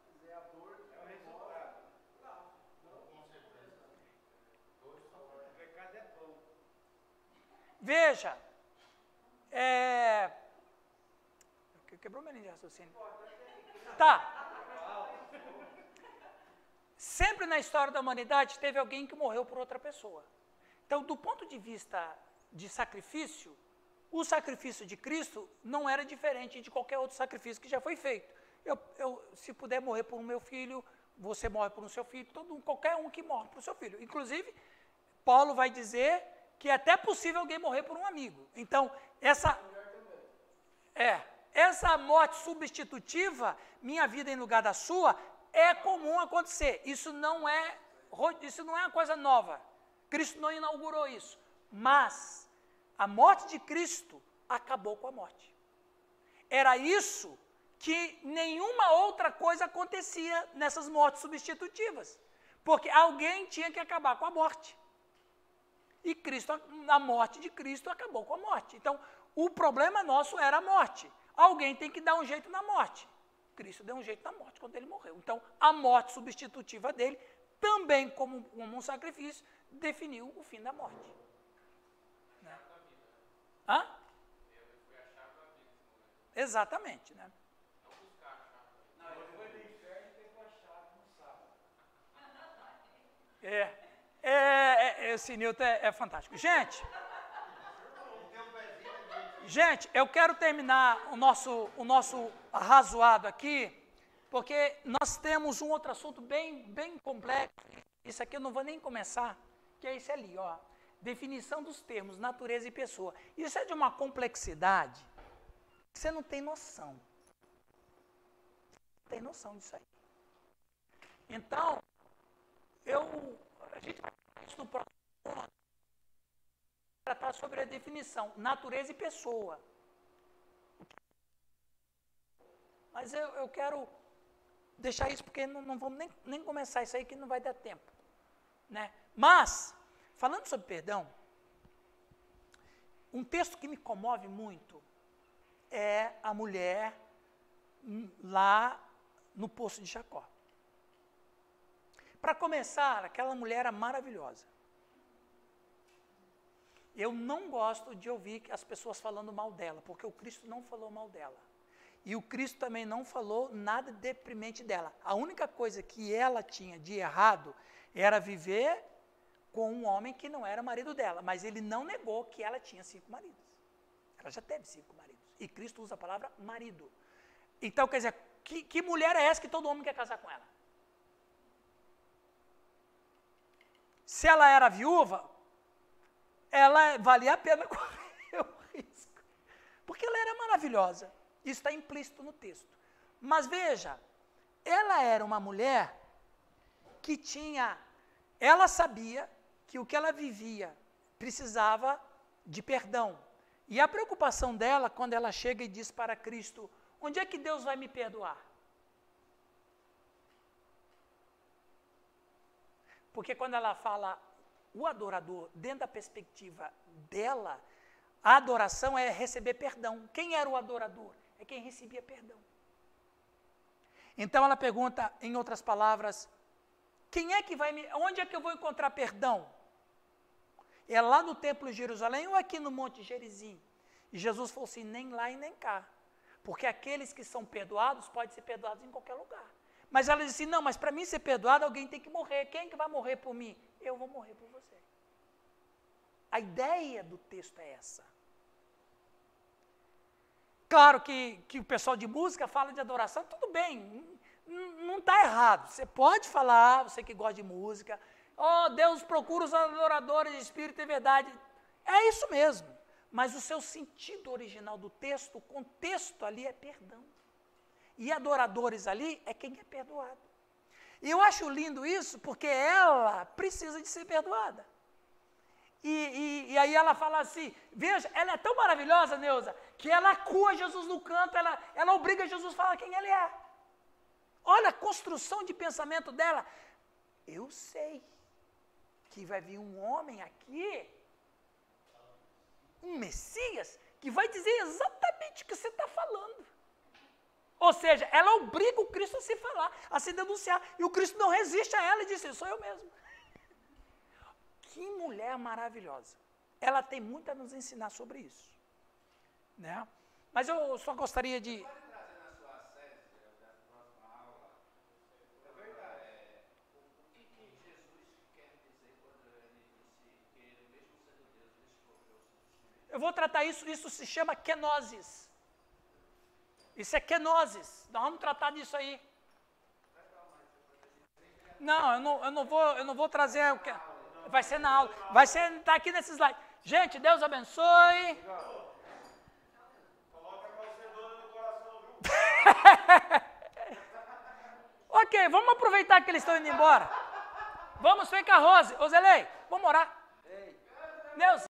Mas é a dor que É o resultado. Não, Com certeza. Todos são. O pecado é pão. Veja, quebrou minha linha de raciocínio. Tá. Sempre na história da humanidade teve alguém que morreu por outra pessoa. Então, do ponto de vista de sacrifício, o sacrifício de Cristo não era diferente de qualquer outro sacrifício que já foi feito. Se puder morrer por um meu filho, você morre por um seu filho, qualquer um que morre por um seu filho. Inclusive, Paulo vai dizer que é até possível alguém morrer por um amigo. Então, essa morte substitutiva, minha vida em lugar da sua, é comum acontecer. Isso não é uma coisa nova. Cristo não inaugurou isso. Mas a morte de Cristo acabou com a morte. Era isso que nenhuma outra coisa acontecia nessas mortes substitutivas. Porque alguém tinha que acabar com a morte. E a morte de Cristo acabou com a morte. Então, o problema nosso era a morte. Alguém tem que dar um jeito na morte. Cristo deu um jeito na morte quando ele morreu. Então, a morte substitutiva dele, também como um sacrifício, definiu o fim da morte. Né? Hã? Exatamente, né? não, ele foi no inferno e pegou a chave no sábado. Esse Newton é fantástico. Gente, eu quero terminar o nosso arrazoado aqui, porque nós temos um outro assunto bem complexo. Isso aqui eu não vou nem começar, que é esse ali, ó. definição dos termos natureza e pessoa. Isso é de uma complexidade que você não tem noção. Não tem noção disso aí. Então, a gente vai falar isso no próximo ponto, tratar sobre a definição, natureza e pessoa. Mas eu quero deixar isso porque não vamos nem começar isso aí que não vai dar tempo. Né? Mas, falando sobre perdão, um texto que me comove muito é a mulher lá no poço de Jacó. Para começar, aquela mulher era maravilhosa. Eu não gosto de ouvir as pessoas falando mal dela, porque o Cristo não falou mal dela. E o Cristo também não falou nada deprimente dela. A única coisa que ela tinha de errado era viver com um homem que não era marido dela. Mas ele não negou que ela tinha 5 maridos. Ela já teve 5 maridos. E Cristo usa a palavra marido. Então, quer dizer, que mulher é essa que todo homem quer casar com ela? Se ela era viúva, ela valia a pena correr o risco. Porque ela era maravilhosa. Isso está implícito no texto. Mas veja, ela era uma mulher que ela sabia que o que ela vivia precisava de perdão. E a preocupação dela, quando ela chega e diz para Cristo, onde é que Deus vai me perdoar? Porque quando ela fala o adorador, dentro da perspectiva dela, a adoração é receber perdão. Quem era o adorador? É quem recebia perdão. Então ela pergunta, em outras palavras, onde é que eu vou encontrar perdão? É lá no templo de Jerusalém ou aqui no Monte Gerizim? E Jesus falou assim, nem lá e nem cá. Porque aqueles que são perdoados podem ser perdoados em qualquer lugar. Mas ela disse, não, mas para mim ser perdoado, alguém tem que morrer. Quem que vai morrer por mim? Eu vou morrer por você. A ideia do texto é essa. Claro que o pessoal de música fala de adoração, tudo bem, não está errado. Você pode falar, você que gosta de música, Deus procura os adoradores de espírito e verdade. É isso mesmo, mas o seu sentido original do texto, o contexto ali é perdão. E adoradores ali é quem é perdoado. E eu acho lindo isso, porque ela precisa de ser perdoada. E aí ela fala assim, veja, ela é tão maravilhosa, Neuza, que ela acua Jesus no canto, ela obriga Jesus a falar quem ele é. Olha a construção de pensamento dela. Eu sei que vai vir um homem aqui, um Messias, que vai dizer exatamente o que você está falando. Ou seja, ela obriga o Cristo a se falar, a se denunciar. E o Cristo não resiste a ela e diz, sou eu mesmo. Que mulher maravilhosa. Ela tem muito a nos ensinar sobre isso. Né? Mas eu só gostaria de... Pode trazer na sua sede, na próxima aula, é verdade, o que Jesus quer dizer quando ele disse que ele, mesmo sendo Deus, ele escolheu o substituir? Eu vou tratar isso se chama kenosis. Isso é kenosis. Nós vamos tratar disso aí. Não, eu não vou trazer o que... Vai ser na aula. Vai ser, está aqui nesse slide. Gente, Deus abençoe. Coloca a calcedona no coração, viu? Ok, vamos aproveitar que eles estão indo embora. Vamos ficar, Rose. Ô, Zelei, vamos orar. Deus.